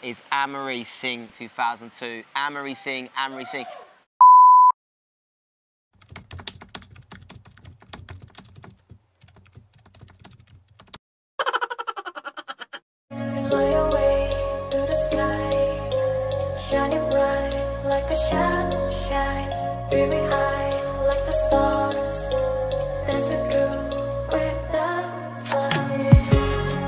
is Anne-Marie Sing 2002. Anne-Marie Sing, Anne-Marie Sing. Fly away to the skies, shining bright like a shine, dreaming high like the stars, dancing through with the flowers.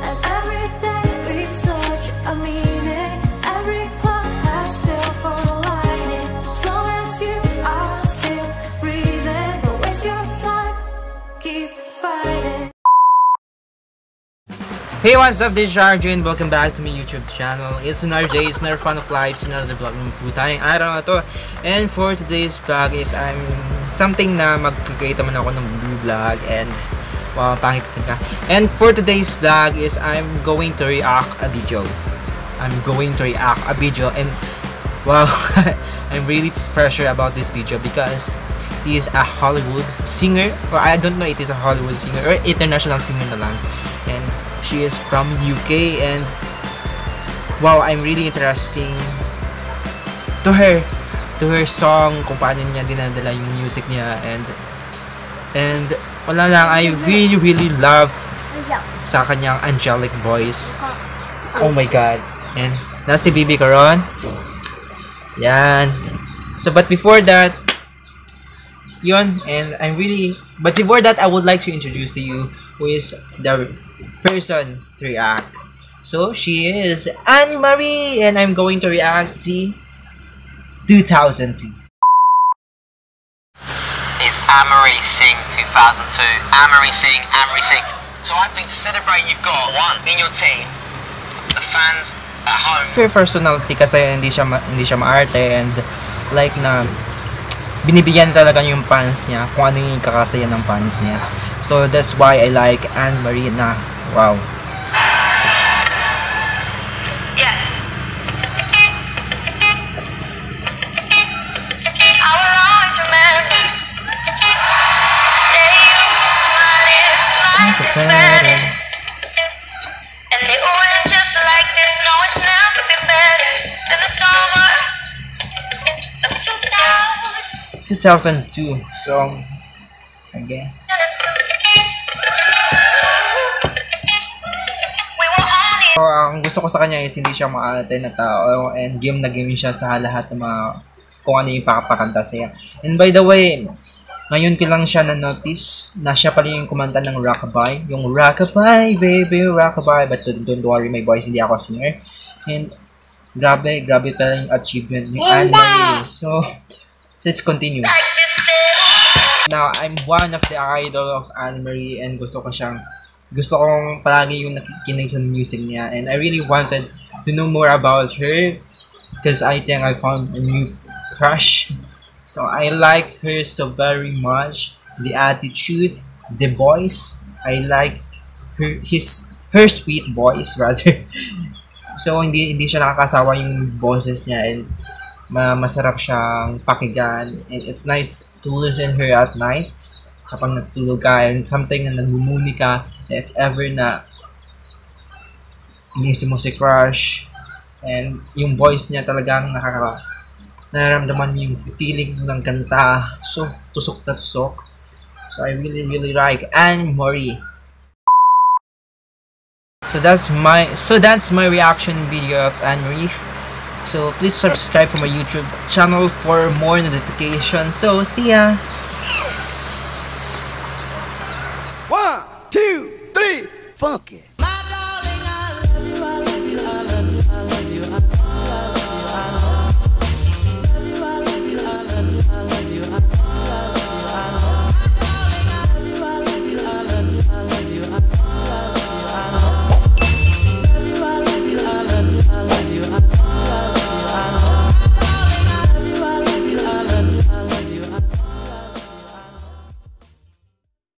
And everything reads such a meaning, every cloud has still for a lining. As long as you are still breathing, don't waste your time, keep fighting. Hey, what's up? This is Arjun. Welcome back to my YouTube channel. It's another day, it's another fun of life, it's another vlog ng putayang araw na to. And for today's vlog is I'm something na mag-create naman ako ng blue vlog and wow, pangit ka. And for today's vlog is I'm going to react a video. And wow, I'm really pressure about this video because he is a Hollywood singer. Well, I don't know if it is a Hollywood singer or international singer na lang. And she is from UK and wow, I'm really interesting to her song, kung paano niya dinadala yung music niya and wala lang, I really love sa kanyang angelic voice. Oh my god. And nasa si Bibi karon. Yan. So but before that, yun, and but before that, I would like to introduce to you who is the person to react. So she is Anne-Marie and I'm going to react to 2002. It's Anne-Marie Sing 2002. Anne-Marie Sing, Anne-Marie Sing. So I think to celebrate, you've got one in your team, the fans at home. Her personality kasi hindi siya maarte and like na binibigyan talaga yung fans niya kung ano yung kakasaya ng fans niya. So that's why I like Anne-Marie na wow. Yes. And it went just like this. No, it's never been better than the summer of 2002. So again. So, ang gusto ko sa kanya is hindi siya maarte na tao and game na game siya sa lahat ng mga kung ano yung pakapakanta siya. And by the way, ngayon ko lang siya na-notice na siya pala yung kumanta ng Rockabye. Yung Rockabye, baby, Rockabye. But don't worry, my boys, hindi ako singer. And grabe pala yung achievement ni Anne-Marie. So, let's continue. Now, I'm one of the idol of Anne-Marie and gusto kong palagi yung nakikinig sa music niya and I really wanted to know more about her because I think I found a new crush. So I like her so very much, the attitude, the voice. I like her sweet voice rather. So hindi siya nakakasawa yung boses niya and masarap siyang pakinggan and it's nice to listen her at night kapag natutulog ka and something na nagmumuni ka if ever na inisip mo si crush and yung voice niya talagang nararamdaman mo yung feeling ng kanta, so tusok na tusok. So I really like Anne-Marie. So that's my reaction video of Anne-Marie. So please subscribe for my YouTube channel for more notifications. So see ya. 1, 2, 3, funky.